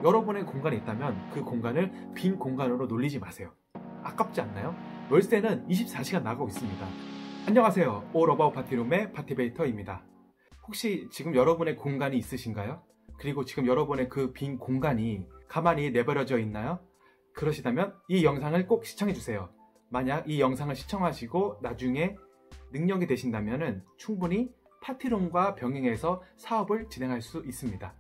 여러분의 공간이 있다면 그 공간을 빈 공간으로 놀리지 마세요. 아깝지 않나요? 월세는 24시간 나가고 있습니다. 안녕하세요. All About 파티룸의 파티베이터입니다. 혹시 지금 여러분의 공간이 있으신가요? 그리고 지금 여러분의 그 빈 공간이 가만히 내버려져 있나요? 그러시다면 이 영상을 꼭 시청해주세요. 만약 이 영상을 시청하시고 나중에 능력이 되신다면 충분히 파티룸과 병행해서 사업을 진행할 수 있습니다.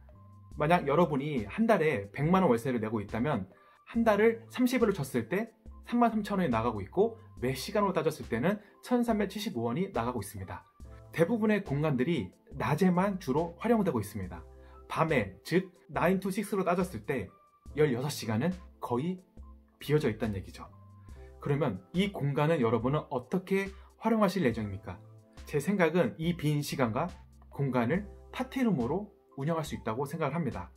만약 여러분이 한 달에 100만원 월세를 내고 있다면 한 달을 30일로 쳤을 때 33,000원이 나가고 있고 매 시간으로 따졌을 때는 1,375원이 나가고 있습니다. 대부분의 공간들이 낮에만 주로 활용되고 있습니다. 밤에, 즉 9 to 6로 따졌을 때 16시간은 거의 비어져 있다는 얘기죠. 그러면 이 공간은 여러분은 어떻게 활용하실 예정입니까? 제 생각은 이 빈 시간과 공간을 파티룸으로 운영할 수 있다고 생각을 합니다.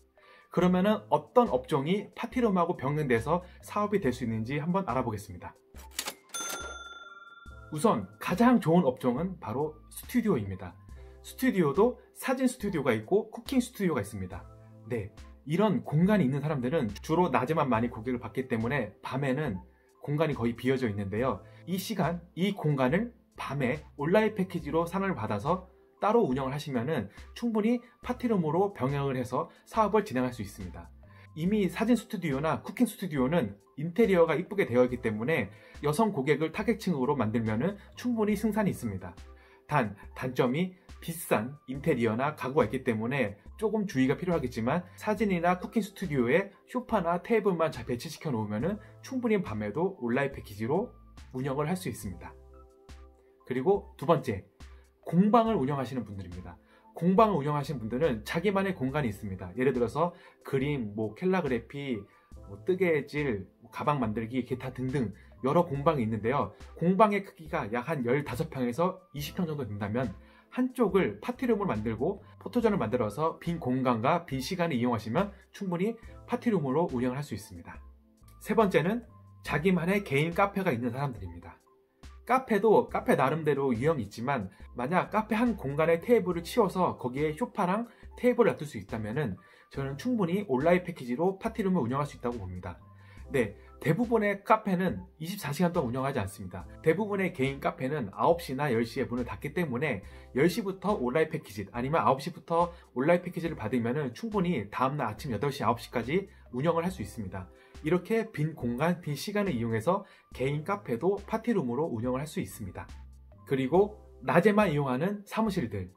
그러면은 어떤 업종이 파티룸하고 병행돼서 사업이 될 수 있는지 한번 알아보겠습니다. 우선 가장 좋은 업종은 바로 스튜디오입니다. 스튜디오도 사진 스튜디오가 있고 쿠킹 스튜디오가 있습니다. 네, 이런 공간이 있는 사람들은 주로 낮에만 많이 고객을 받기 때문에 밤에는 공간이 거의 비어져 있는데요. 이 시간, 이 공간을 밤에 온라인 패키지로 산을 받아서 따로 운영을 하시면은 충분히 파티룸으로 병행을 해서 사업을 진행할 수 있습니다. 이미 사진 스튜디오나 쿠킹 스튜디오는 인테리어가 이쁘게 되어 있기 때문에 여성 고객을 타겟층으로 만들면은 충분히 승산이 있습니다. 단점이 비싼 인테리어나 가구가 있기 때문에 조금 주의가 필요하겠지만 사진이나 쿠킹 스튜디오에 소파나 테이블만 잘 배치시켜 놓으면은 충분히 밤에도 온라인 패키지로 운영을 할 수 있습니다. 그리고 두 번째, 공방을 운영하시는 분들입니다. 공방을 운영하시는 분들은 자기만의 공간이 있습니다. 예를 들어서 그림, 캘라그래피, 뜨개질, 가방 만들기, 기타 등등 여러 공방이 있는데요. 공방의 크기가 약 한 15평에서 20평 정도 된다면 한쪽을 파티룸을 만들고 포토존을 만들어서 빈 공간과 빈 시간을 이용하시면 충분히 파티룸으로 운영을 할 수 있습니다. 세 번째는 자기만의 개인 카페가 있는 사람들입니다. 카페도 카페 나름대로 유형이 있지만 만약 카페 한 공간에 테이블을 치워서 거기에 소파랑 테이블을 놔둘 수 있다면 저는 충분히 온라인 패키지로 파티룸을 운영할 수 있다고 봅니다. 네, 대부분의 카페는 24시간 동안 운영하지 않습니다. 대부분의 개인 카페는 9시나 10시에 문을 닫기 때문에 10시부터 온라인 패키지 아니면 9시부터 온라인 패키지를 받으면 충분히 다음날 아침 8시, 9시까지 운영을 할 수 있습니다. 이렇게 빈 공간, 빈 시간을 이용해서 개인 카페도 파티룸으로 운영을 할 수 있습니다. 그리고 낮에만 이용하는 사무실들,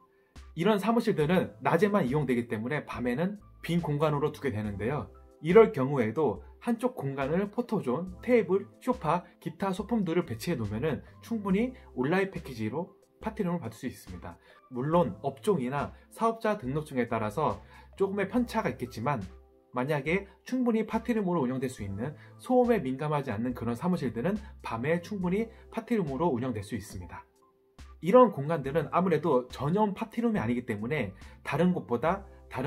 이런 사무실들은 낮에만 이용되기 때문에 밤에는 빈 공간으로 두게 되는데요. 이럴 경우에도 한쪽 공간을 포토존, 테이블, 소파, 기타 소품들을 배치해 놓으면 충분히 온라인 패키지로 파티룸을 받을 수 있습니다. 물론 업종이나 사업자 등록증에 따라서 조금의 편차가 있겠지만 만약에 충분히 파티룸으로 운영될 수 있는 소음에 민감하지 않는 그런 사무실들은 밤에 충분히 파티룸으로 운영될 수 있습니다. 이런 공간들은 아무래도 전용 파티룸이 아니기 때문에 다른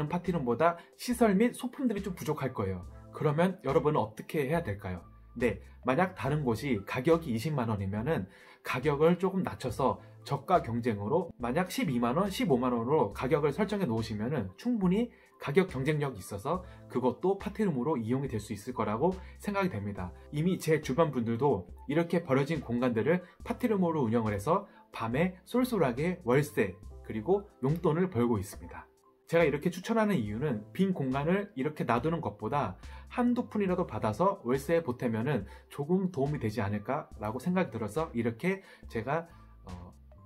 파티룸보다 시설 및 소품들이 좀 부족할 거예요. 그러면 여러분은 어떻게 해야 될까요? 네, 만약 다른 곳이 가격이 20만원이면은 가격을 조금 낮춰서 저가 경쟁으로 만약 12만원, 15만원으로 가격을 설정해 놓으시면은 충분히 가격 경쟁력이 있어서 그것도 파티룸으로 이용이 될 수 있을 거라고 생각이 됩니다. 이미 제 주변 분들도 이렇게 버려진 공간들을 파티룸으로 운영을 해서 밤에 쏠쏠하게 월세 그리고 용돈을 벌고 있습니다. 제가 이렇게 추천하는 이유는 빈 공간을 이렇게 놔두는 것보다 한두 푼이라도 받아서 월세에 보태면은 조금 도움이 되지 않을까 라고 생각이 들어서 이렇게 제가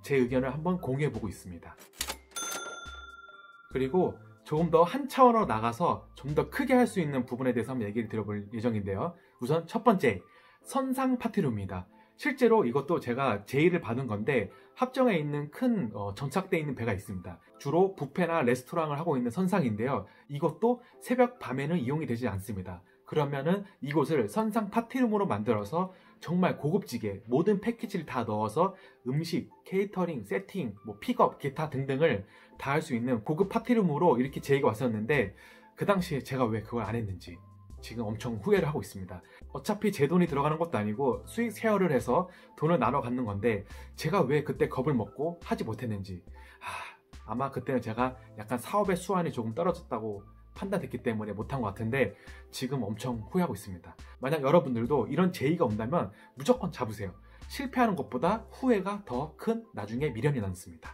제 의견을 한번 공유해 보고 있습니다. 그리고 조금 더 한 차원으로 나가서 좀 더 크게 할 수 있는 부분에 대해서 한번 얘기를 드려볼 예정인데요. 우선 첫 번째, 선상 파티룸입니다. 실제로 이것도 제가 제의를 받은 건데 합정에 있는 큰 정착되어 있는 배가 있습니다. 주로 뷔페나 레스토랑을 하고 있는 선상인데요. 이것도 새벽 밤에는 이용이 되지 않습니다. 그러면은 이곳을 선상 파티룸으로 만들어서 정말 고급지게 모든 패키지를 다 넣어서 음식, 케이터링, 세팅, 픽업, 기타 등등을 다 할 수 있는 고급 파티룸으로 이렇게 제의가 왔었는데 그 당시에 제가 왜 그걸 안 했는지 지금 엄청 후회를 하고 있습니다. 어차피 제 돈이 들어가는 것도 아니고 수익 쉐어를 해서 돈을 나눠 갖는 건데 제가 왜 그때 겁을 먹고 하지 못했는지 아마 그때는 제가 약간 사업의 수완이 조금 떨어졌다고 판단됐기 때문에 못한 것 같은데 지금 엄청 후회하고 있습니다. 만약 여러분들도 이런 제의가 온다면 무조건 잡으세요. 실패하는 것보다 후회가 더 큰 나중에 미련이 남습니다.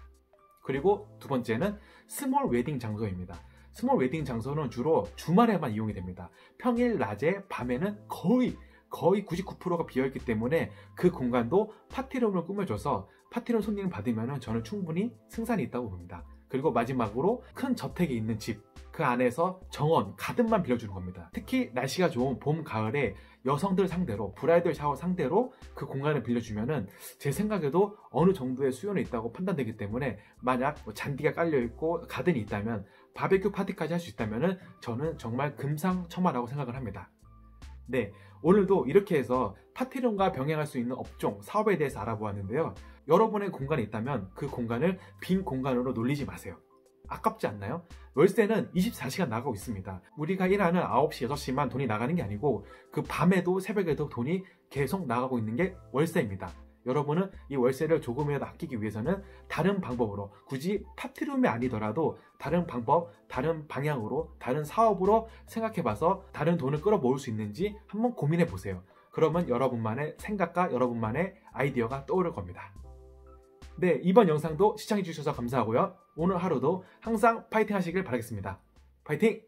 그리고 두 번째는 스몰 웨딩 장소입니다. 스몰 웨딩 장소는 주로 주말에만 이용이 됩니다. 평일 낮에 밤에는 거의 99%가 비어있기 때문에 그 공간도 파티룸을 꾸며줘서 파티룸 손님을 받으면 저는 충분히 승산이 있다고 봅니다. 그리고 마지막으로 큰 저택이 있는 집, 그 안에서 정원, 가든만 빌려주는 겁니다. 특히 날씨가 좋은 봄, 가을에 여성들 상대로, 브라이덜 샤워 상대로 그 공간을 빌려주면은 제 생각에도 어느 정도의 수요는 있다고 판단되기 때문에 만약 잔디가 깔려있고 가든이 있다면 바베큐 파티까지 할 수 있다면은 저는 정말 금상첨화라고 생각을 합니다. 네, 오늘도 이렇게 해서 파티룸과 병행할 수 있는 업종, 사업에 대해서 알아보았는데요. 여러분의 공간이 있다면 그 공간을 빈 공간으로 놀리지 마세요. 아깝지 않나요? 월세는 24시간 나가고 있습니다. 우리가 일하는 9시, 6시만 돈이 나가는 게 아니고 그 밤에도 새벽에도 돈이 계속 나가고 있는 게 월세입니다. 여러분은 이 월세를 조금이라도 아끼기 위해서는 다른 방법으로, 굳이 파티룸이 아니더라도 다른 방법, 다른 방향으로, 다른 사업으로 생각해봐서 다른 돈을 끌어모을 수 있는지 한번 고민해보세요. 그러면 여러분만의 생각과 여러분만의 아이디어가 떠오를 겁니다. 네, 이번 영상도 시청해주셔서 감사하고요. 오늘 하루도 항상 파이팅 하시길 바라겠습니다. 파이팅!